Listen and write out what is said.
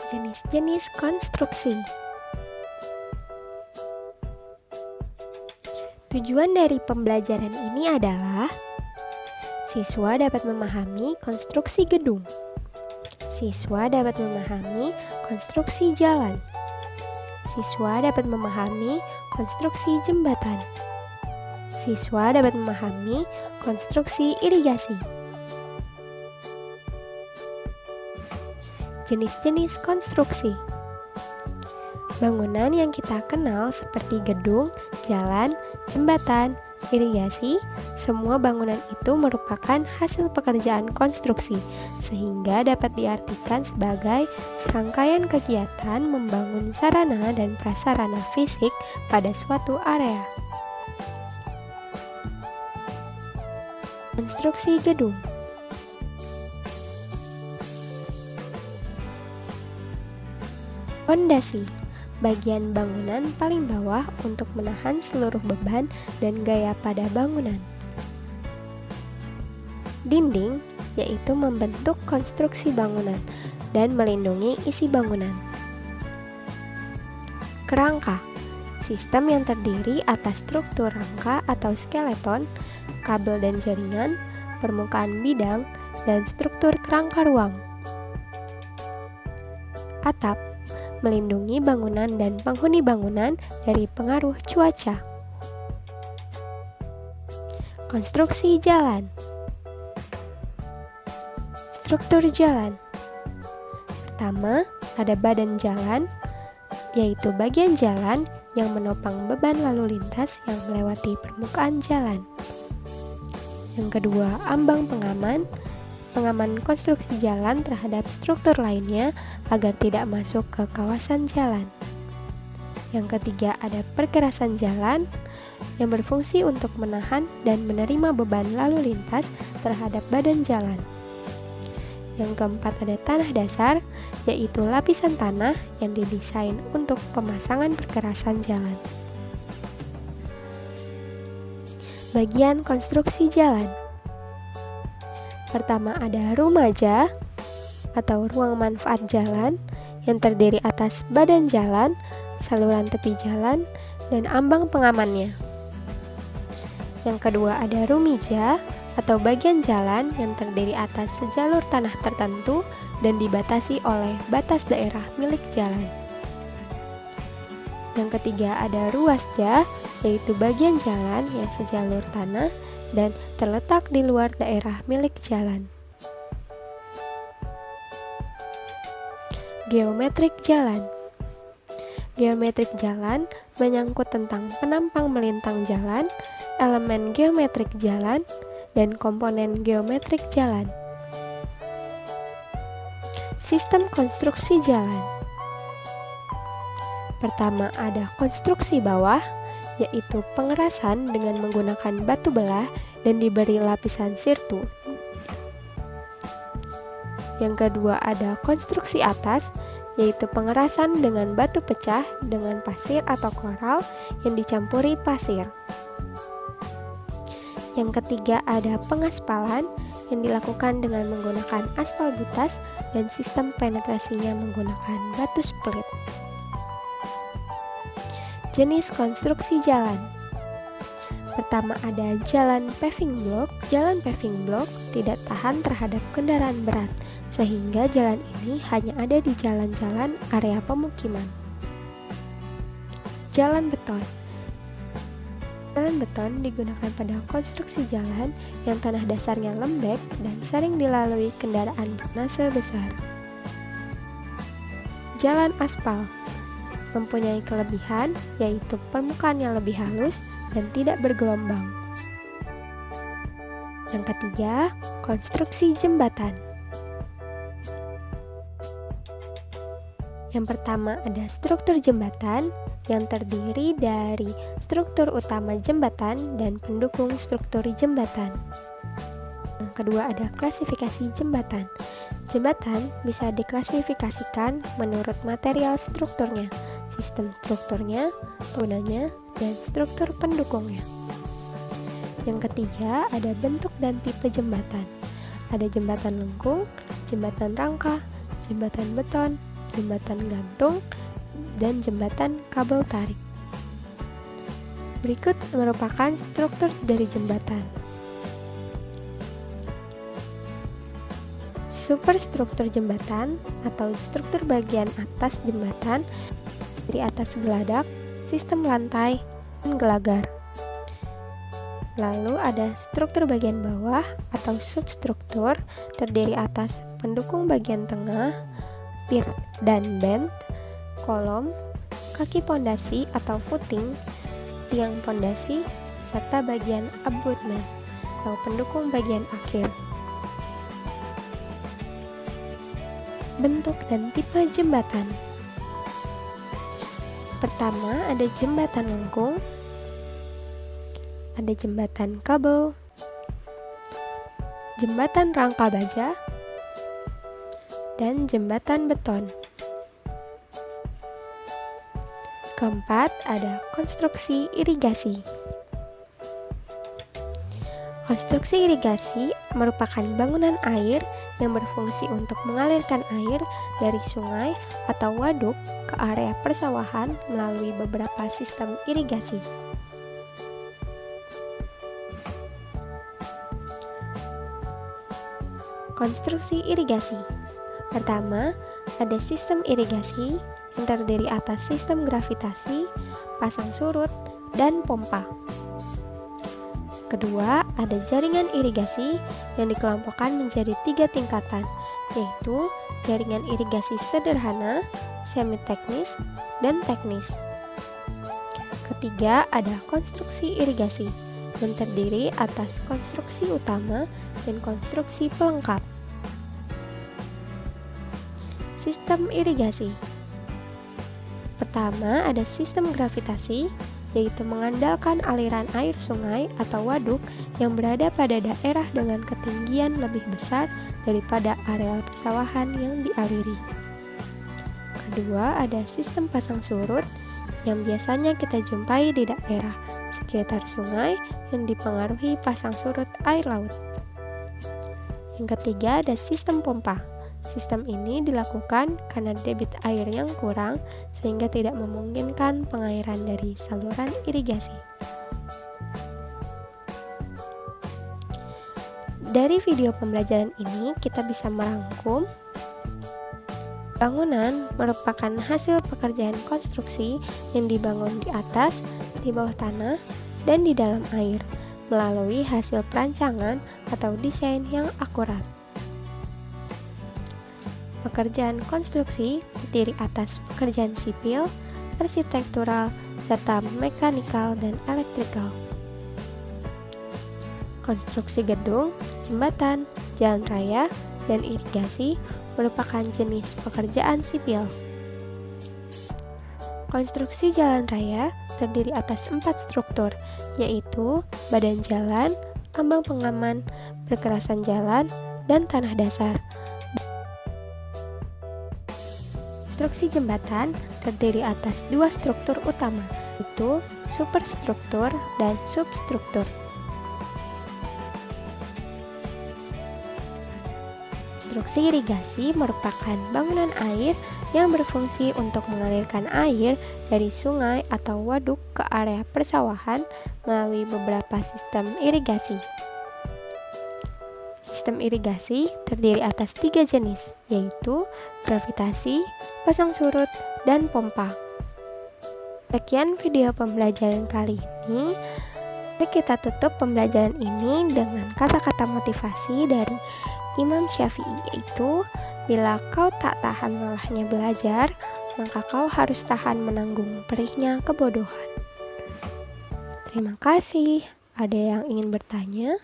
Jenis-jenis konstruksi. Tujuan dari pembelajaran ini adalah siswa dapat memahami konstruksi gedung. Siswa dapat memahami konstruksi jalan. Siswa dapat memahami konstruksi jembatan. Siswa dapat memahami konstruksi irigasi. Jenis-jenis konstruksi. Bangunan yang kita kenal seperti gedung, jalan, jembatan, irigasi, semua bangunan itu merupakan hasil pekerjaan konstruksi, sehingga dapat diartikan sebagai serangkaian kegiatan membangun sarana dan prasarana fisik pada suatu area. Konstruksi gedung. Fondasi, bagian bangunan paling bawah untuk menahan seluruh beban dan gaya pada bangunan. Dinding, yaitu membentuk konstruksi bangunan dan melindungi isi bangunan. Kerangka, sistem yang terdiri atas struktur rangka atau skeleton, kabel dan jaringan, permukaan bidang, dan struktur kerangka ruang. Atap, melindungi bangunan dan penghuni bangunan dari pengaruh cuaca. Konstruksi jalan. Struktur jalan. Pertama, ada badan jalan, yaitu bagian jalan yang menopang beban lalu lintas yang melewati permukaan jalan. Yang kedua, ambang pengaman. Pengaman konstruksi jalan terhadap struktur lainnya agar tidak masuk ke kawasan jalan. Yang ketiga, ada perkerasan jalan yang berfungsi untuk menahan dan menerima beban lalu lintas terhadap badan jalan. Yang keempat, ada tanah dasar, yaitu lapisan tanah yang didesain untuk pemasangan perkerasan jalan. Bagian konstruksi jalan. Pertama, ada rumaja atau ruang manfaat jalan yang terdiri atas badan jalan, saluran tepi jalan, dan ambang pengamannya. Yang kedua, ada rumija atau bagian jalan yang terdiri atas sejalur tanah tertentu dan dibatasi oleh batas daerah milik jalan. Yang ketiga, ada ruasja, yaitu bagian jalan yang sejalur tanah dan terletak di luar daerah milik jalan. Geometrik jalan. Geometrik jalan menyangkut tentang penampang melintang jalan, elemen geometrik jalan, dan komponen geometrik jalan. Sistem konstruksi jalan. Pertama, ada konstruksi bawah, yaitu pengerasan dengan menggunakan batu belah dan diberi lapisan sirtu. Yang kedua, ada konstruksi atas, yaitu pengerasan dengan batu pecah dengan pasir atau koral yang dicampuri pasir. Yang ketiga, ada pengaspalan yang dilakukan dengan menggunakan aspal butas dan sistem penetrasinya menggunakan batu split. Jenis konstruksi jalan. Pertama, ada jalan paving block. Jalan paving block tidak tahan terhadap kendaraan berat, sehingga jalan ini hanya ada di jalan-jalan area pemukiman. Jalan beton. Jalan beton digunakan pada konstruksi jalan yang tanah dasarnya lembek dan sering dilalui kendaraan bernase besar. Jalan aspal mempunyai kelebihan, yaitu permukaannya lebih halus dan tidak bergelombang. Yang ketiga, konstruksi jembatan. Yang pertama, ada struktur jembatan yang terdiri dari struktur utama jembatan dan pendukung struktur jembatan. Yang kedua, ada klasifikasi jembatan. Jembatan bisa diklasifikasikan menurut material strukturnya, sistem strukturnya, penggunanya, dan struktur pendukungnya. Yang ketiga, ada bentuk dan tipe jembatan. Ada jembatan lengkung, jembatan rangka, jembatan beton, jembatan gantung, dan jembatan kabel tarik. Berikut merupakan struktur dari jembatan. Superstruktur jembatan atau struktur bagian atas jembatan dari atas geladak, sistem lantai, dan gelagar. Lalu ada struktur bagian bawah atau substruktur terdiri atas pendukung bagian tengah, pier dan band, kolom, kaki pondasi atau footing, tiang pondasi, serta bagian abutment atau pendukung bagian akhir. Bentuk dan tipe jembatan. Pertama, ada jembatan lengkung, ada jembatan kabel, jembatan rangka baja, dan jembatan beton. Keempat, ada konstruksi irigasi. Konstruksi irigasi merupakan bangunan air yang berfungsi untuk mengalirkan air dari sungai atau waduk ke area persawahan melalui beberapa sistem irigasi. Konstruksi irigasi. Pertama, ada sistem irigasi yang terdiri atas sistem gravitasi, pasang surut, dan pompa. Kedua, ada jaringan irigasi yang dikelompokkan menjadi 3 tingkatan, yaitu jaringan irigasi sederhana, semi-teknis, dan teknis. Ketiga, ada konstruksi irigasi yang terdiri atas konstruksi utama dan konstruksi pelengkap. Sistem irigasi. Pertama, ada sistem gravitasi, yaitu mengandalkan aliran air sungai atau waduk yang berada pada daerah dengan ketinggian lebih besar daripada areal persawahan yang dialiri. Kedua, ada sistem pasang surut yang biasanya kita jumpai di daerah sekitar sungai yang dipengaruhi pasang surut air laut. Yang ketiga, ada sistem pompa. Sistem ini dilakukan karena debit air yang kurang sehingga tidak memungkinkan pengairan dari saluran irigasi. Dari video pembelajaran ini kita bisa merangkum bangunan merupakan hasil pekerjaan konstruksi yang dibangun di atas, di bawah tanah, dan di dalam air melalui hasil perancangan atau desain yang akurat. Pekerjaan konstruksi terdiri atas pekerjaan sipil, arsitektural, serta mekanikal dan elektrikal. Konstruksi gedung, jembatan, jalan raya, dan irigasi merupakan jenis pekerjaan sipil. Konstruksi jalan raya terdiri atas 4 struktur, yaitu badan jalan, ambang pengaman, perkerasan jalan, dan tanah dasar. Konstruksi jembatan terdiri atas 2 struktur utama, yaitu superstruktur dan substruktur. Konstruksi irigasi merupakan bangunan air yang berfungsi untuk mengalirkan air dari sungai atau waduk ke area persawahan melalui beberapa sistem irigasi. Sistem irigasi terdiri atas 3 jenis, yaitu gravitasi, pasang surut, dan pompa. Sekian video pembelajaran kali ini. Mari kita tutup pembelajaran ini dengan kata-kata motivasi dari Imam Syafi'i, yaitu bila kau tak tahan lelahnya belajar, maka kau harus tahan menanggung perihnya kebodohan. Terima kasih. Ada yang ingin bertanya?